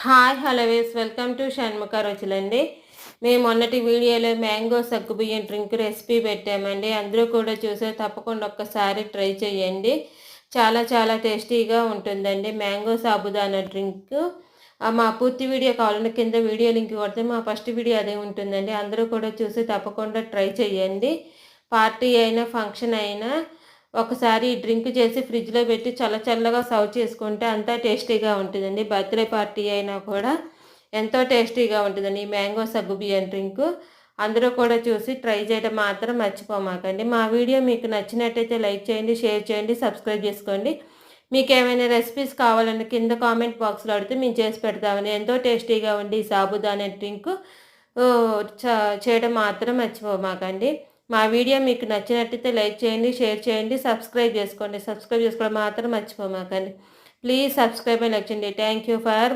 Hi హలోవేస్ welcome to Shanmukha రుచులండి. మేము మొన్నటి వీడియోలో మ్యాంగో సగ్గుబియ్యం డ్రింక్ రెసిపీ పెట్టామండి. అందరూ కూడా చూసే తప్పకుండా ఒక్కసారి ట్రై చేయండి. చాలా చాలా టేస్టీగా ఉంటుందండి మ్యాంగో సాబుదానా డ్రింక్. మా పూర్తి వీడియో కావాలంటే కింద వీడియో లింక్ కొడితే మా ఫస్ట్ వీడియో అదే ఉంటుందండి. అందరూ కూడా చూసి తప్పకుండా ట్రై చేయండి. పార్టీ అయినా ఫంక్షన్ అయినా ఒకసారి డ్రింక్ చేసి ఫ్రిడ్జ్లో పెట్టి చల్లగా సర్వ్ చేసుకుంటే అంతా టేస్టీగా ఉంటుందండి. బర్త్డే పార్టీ అయినా కూడా ఎంతో టేస్టీగా ఉంటుందండి ఈ మ్యాంగో సగ్గుబియ్యం డ్రింక్. అందరూ కూడా చూసి ట్రై చేయడం మాత్రం మర్చిపోమాకండి. మా వీడియో మీకు నచ్చినట్టయితే లైక్ చేయండి, షేర్ చేయండి, సబ్స్క్రైబ్ చేసుకోండి. మీకు ఏమైనా రెసిపీస్ కావాలంటే కింద కామెంట్ బాక్స్లో అడిగితే మేము చేసి పెడతామని. ఎంతో టేస్టీగా ఉండి ఈ సాబుదానా డ్రింక్ చేయడం మాత్రం మర్చిపోమాకండి. మా వీడియో మీకు నచ్చినట్టయితే లైక్ చేయండి, షేర్ చేయండి, సబ్స్క్రైబ్ చేసుకోండి. సబ్స్క్రైబ్ చేసుకోవడం మాత్రం మర్చిపోమాకండి. ప్లీజ్ సబ్స్క్రైబ్ అండ్ లైక్ చేయండి. Thank you for